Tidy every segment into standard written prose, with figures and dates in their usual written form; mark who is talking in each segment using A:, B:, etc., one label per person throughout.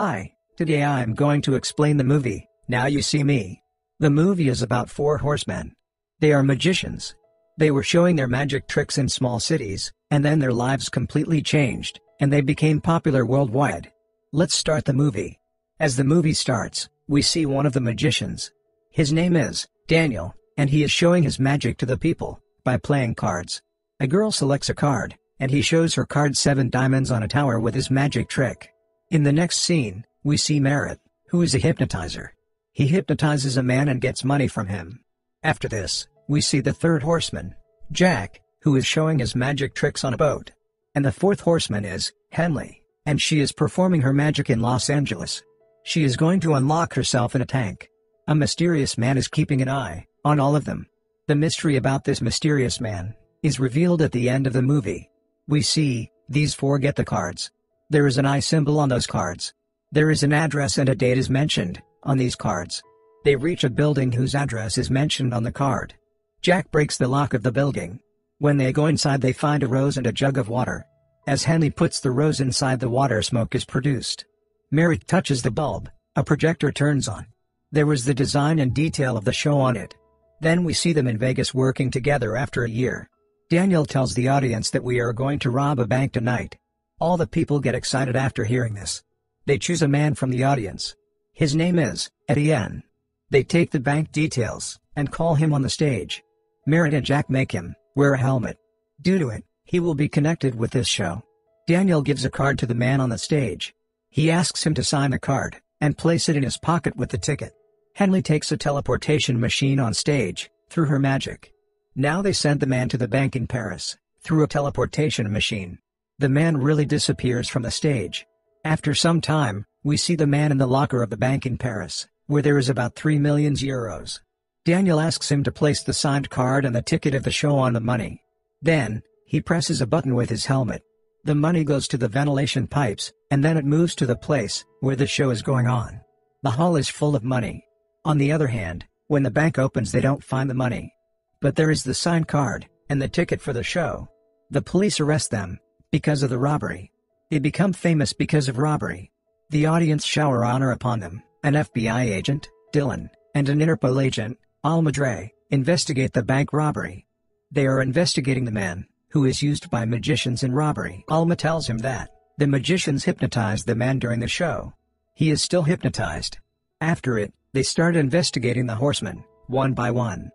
A: Hi, today I'm going to explain the movie, Now You See Me. The movie is about four horsemen. They are magicians. They were showing their magic tricks in small cities, and then their lives completely changed, and they became popular worldwide. Let's start the movie. As the movie starts, we see one of the magicians. His name is Daniel, and he is showing his magic to the people by playing cards. A girl selects a card, and he shows her card 7 diamonds on a tower with his magic trick. In the next scene, we see Merritt, who is a hypnotizer. He hypnotizes a man and gets money from him. After this, we see the third horseman, Jack, who is showing his magic tricks on a boat. And the fourth horseman is Henley, and she is performing her magic in Los Angeles. She is going to unlock herself in a tank. A mysterious man is keeping an eye on all of them. The mystery about this mysterious man is revealed at the end of the movie. We see these four get the cards. There is an eye symbol on those cards. There is an address and a date is mentioned on these cards. They reach a building whose address is mentioned on the card. Jack breaks the lock of the building. When they go inside, they find a rose and a jug of water. As Henley puts the rose inside, the water smoke is produced. Merritt touches the bulb, a projector turns on. There was the design and detail of the show on it. Then we see them in Vegas working together after a year. Daniel tells the audience that we are going to rob a bank tonight. All the people get excited after hearing this. They choose a man from the audience. His name is Etienne. They take the bank details and call him on the stage. Merritt and Jack make him wear a helmet. Due to it, he will be connected with this show. Daniel gives a card to the man on the stage. He asks him to sign the card and place it in his pocket with the ticket. Henley takes a teleportation machine on stage through her magic. Now they send the man to the bank in Paris through a teleportation machine. The man really disappears from the stage. After some time, we see the man in the locker of the bank in Paris, where there is about 3 million euros. Daniel asks him to place the signed card and the ticket of the show on the money. Then, he presses a button with his helmet. The money goes to the ventilation pipes, and then it moves to the place where the show is going on. The hall is full of money. On the other hand, when the bank opens, they don't find the money. But there is the signed card and the ticket for the show. The police arrest them because of the robbery. They become famous because of robbery. The audience shower honor upon them. An FBI agent, Dylan, and an Interpol agent, Almadre, investigate the bank robbery. They are investigating the man who is used by magicians in robbery. Alma tells him that the magicians hypnotized the man during the show. He is still hypnotized. After it, they start investigating the horsemen, one by one.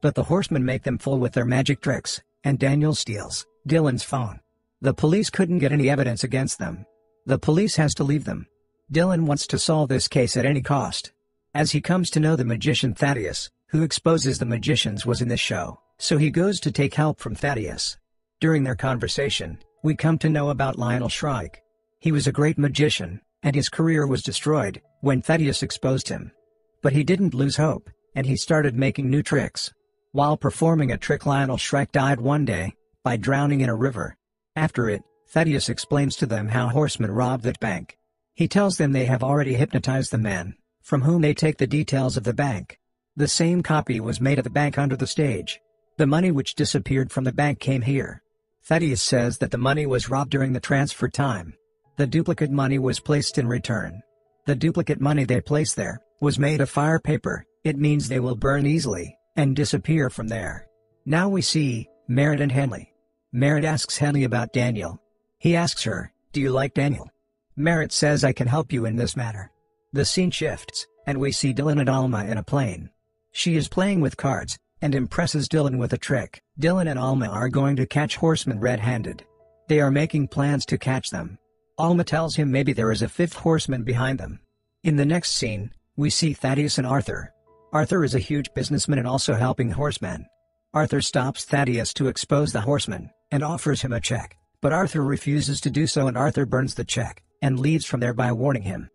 A: But the horsemen make them fool with their magic tricks, and Daniel steals Dylan's phone. The police couldn't get any evidence against them. The police has to leave them. Dylan wants to solve this case at any cost. As he comes to know the magician Thaddeus, who exposes the magicians, was in this show, so he goes to take help from Thaddeus. During their conversation, we come to know about Lionel Shrike. He was a great magician, and his career was destroyed when Thaddeus exposed him. But he didn't lose hope, and he started making new tricks. While performing a trick, Lionel Shrike died one day by drowning in a river. After it, Thaddeus explains to them how horsemen robbed that bank. He tells them they have already hypnotized the man, from whom they take the details of the bank. The same copy was made of the bank under the stage. The money which disappeared from the bank came here. Thaddeus says that the money was robbed during the transfer time. The duplicate money was placed in return. The duplicate money they placed there was made of fire paper. It means they will burn easily and disappear from there. Now we see Merritt and Henley. Merritt asks Henley about Daniel. He asks her, "Do you like Daniel?" Merritt says, "I can help you in this matter." The scene shifts, and we see Dylan and Alma in a plane. She is playing with cards, and impresses Dylan with a trick. Dylan and Alma are going to catch horsemen red-handed. They are making plans to catch them. Alma tells him maybe there is a fifth horseman behind them. In the next scene, we see Thaddeus and Arthur. Arthur is a huge businessman and also helping horsemen. Arthur stops Thaddeus to expose the horseman, and offers him a check, but Arthur refuses to do so, and Arthur burns the check and leaves from there by warning him.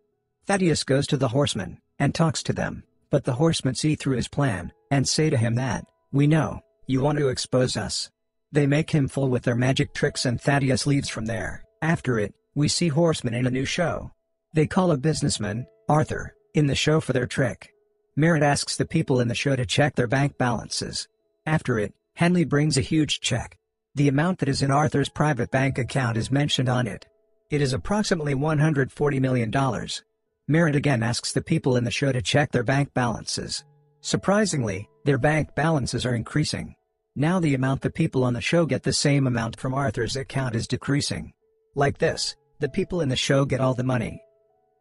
A: Thaddeus goes to the horsemen and talks to them, but the horsemen see through his plan and say to him that, "We know, you want to expose us." They make him fool with their magic tricks, and Thaddeus leaves from there. After it, we see horsemen in a new show. They call a businessman, Arthur, in the show for their trick. Merritt asks the people in the show to check their bank balances. After it, Henley brings a huge check. The amount that is in Arthur's private bank account is mentioned on it. It is approximately $140 million. Merritt again asks the people in the show to check their bank balances. Surprisingly, their bank balances are increasing. Now the amount the people on the show get the same amount from Arthur's account is decreasing. Like this, the people in the show get all the money.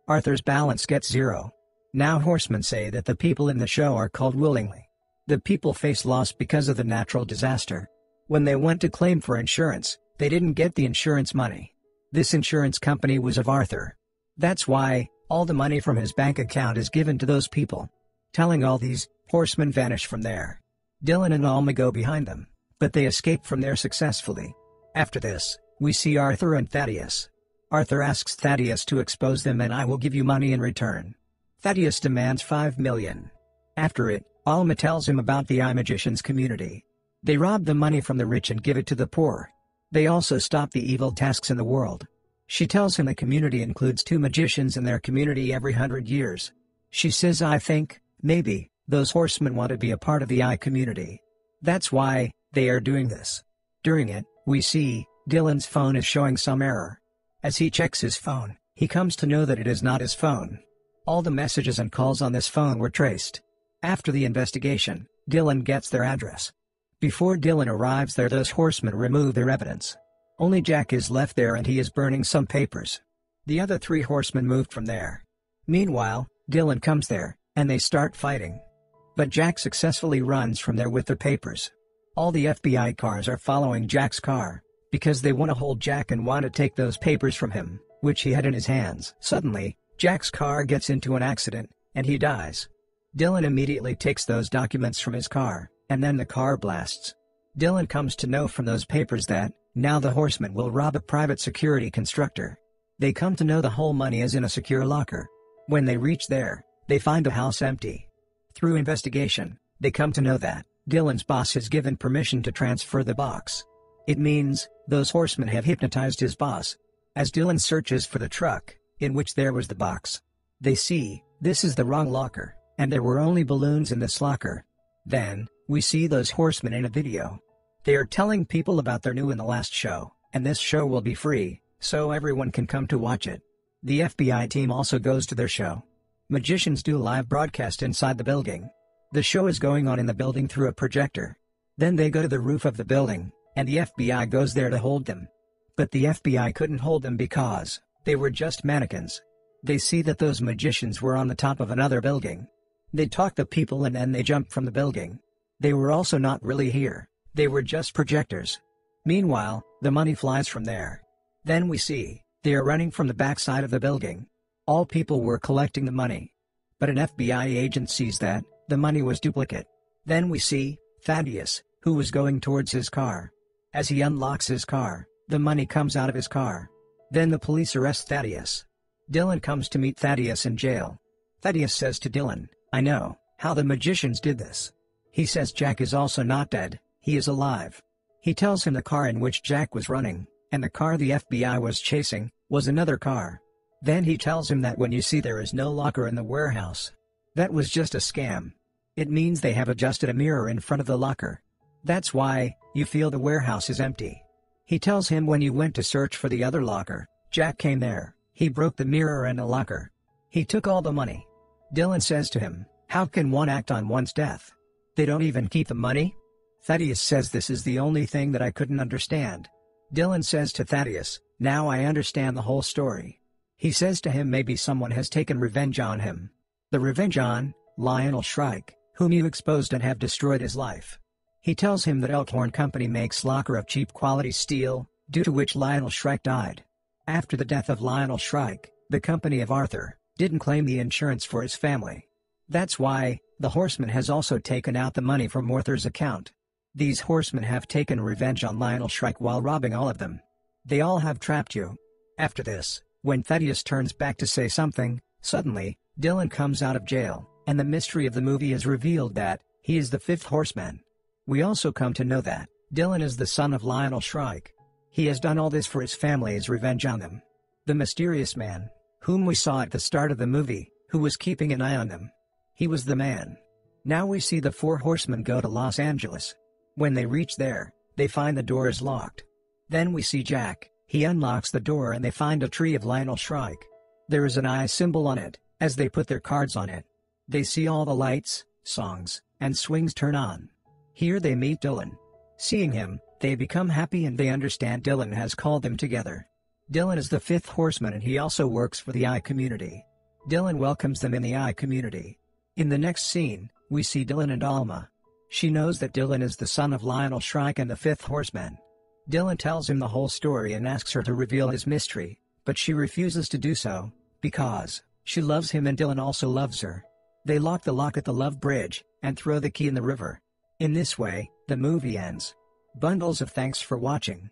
A: Arthur's balance gets zero. Now horsemen say that the people in the show are called willingly. The people face loss because of the natural disaster. When they went to claim for insurance, they didn't get the insurance money. This insurance company was of Arthur. That's why all the money from his bank account is given to those people. Telling all these, horsemen vanish from there. Dylan and Alma go behind them, but they escape from there successfully. After this, we see Arthur and Thaddeus. Arthur asks Thaddeus to expose them and I will give you money in return. Thaddeus demands $5 million. After it, Alma tells him about the iMagicians community. They rob the money from the rich and give it to the poor. They also stop the evil tasks in the world. She tells him the community includes 2 magicians in their community every 100 years. She says I think, maybe, those horsemen want to be a part of the I community. That's why they are doing this. During it, we see Dylan's phone is showing some error. As he checks his phone, he comes to know that it is not his phone. All the messages and calls on this phone were traced. After the investigation, Dylan gets their address. Before Dylan arrives there, those horsemen remove their evidence. Only Jack is left there and he is burning some papers. The other 3 horsemen moved from there. Meanwhile, Dylan comes there, and they start fighting. But Jack successfully runs from there with the papers. All the FBI cars are following Jack's car, because they want to hold Jack and want to take those papers from him, which he had in his hands. Suddenly, Jack's car gets into an accident, and he dies. Dylan immediately takes those documents from his car, and then the car blasts. Dylan comes to know from those papers that, now the horsemen will rob a private security constructor. They come to know the whole money is in a secure locker. When they reach there, they find the house empty. Through investigation, they come to know that Dylan's boss has given permission to transfer the box. It means those horsemen have hypnotized his boss. As Dylan searches for the truck, in which there was the box, they see this is the wrong locker, and there were only balloons in this locker. Then, we see those horsemen in a video. They are telling people about their new in the last show, and this show will be free, so everyone can come to watch it. The FBI team also goes to their show. Magicians do live broadcast inside the building. The show is going on in the building through a projector. Then they go to the roof of the building, and the FBI goes there to hold them. But the FBI couldn't hold them because they were just mannequins. They see that those magicians were on the top of another building. They talk to people and then they jump from the building. They were also not really here. They were just projectors. Meanwhile, the money flies from there. Then we see they are running from the backside of the building. All people were collecting the money. But an FBI agent sees that the money was duplicate. Then we see Thaddeus, who was going towards his car. As he unlocks his car, the money comes out of his car. Then the police arrest Thaddeus. Dylan comes to meet Thaddeus in jail. Thaddeus says to Dylan, I know how the magicians did this. He says Jack is also not dead, he is alive. He tells him the car in which Jack was running, and the car the FBI was chasing, was another car. Then he tells him that when you see there is no locker in the warehouse, that was just a scam. It means they have adjusted a mirror in front of the locker. That's why you feel the warehouse is empty. He tells him when you went to search for the other locker, Jack came there, he broke the mirror and the locker. He took all the money. Dylan says to him, how can one act on one's death? They don't even keep the money? Thaddeus says this is the only thing that I couldn't understand. Dylan says to Thaddeus, now I understand the whole story. He says to him maybe someone has taken revenge on him. The revenge on Lionel Shrike, whom you exposed and have destroyed his life. He tells him that Elkhorn Company makes locker of cheap quality steel, due to which Lionel Shrike died. After the death of Lionel Shrike, the company of Arthur didn't claim the insurance for his family. That's why the horseman has also taken out the money from Arthur's account. These horsemen have taken revenge on Lionel Shrike while robbing all of them. They all have trapped you. After this, when Thaddeus turns back to say something, suddenly, Dylan comes out of jail, and the mystery of the movie is revealed that he is the fifth horseman. We also come to know that Dylan is the son of Lionel Shrike. He has done all this for his family's revenge on them. The mysterious man, whom we saw at the start of the movie, who was keeping an eye on them. He was the man. Now we see the four horsemen go to Los Angeles. When they reach there, they find the door is locked. Then we see Jack. He unlocks the door and they find a tree of Lionel Shrike. There is an eye symbol on it, As they put their cards on it, they see all the lights, songs, and swings turn on. Here they meet Dylan. Seeing him, they become happy and they understand Dylan has called them together. Dylan is the fifth horseman and he also works for the I community. Dylan welcomes them in the I community. In the next scene, we see Dylan and Alma. She knows that Dylan is the son of Lionel Shrike and the fifth horseman. Dylan tells him the whole story and asks her to reveal his mystery, but she refuses to do so, because she loves him and Dylan also loves her. They lock the lock at the love bridge, and throw the key in the river. In this way, the movie ends. Bundles of thanks for watching.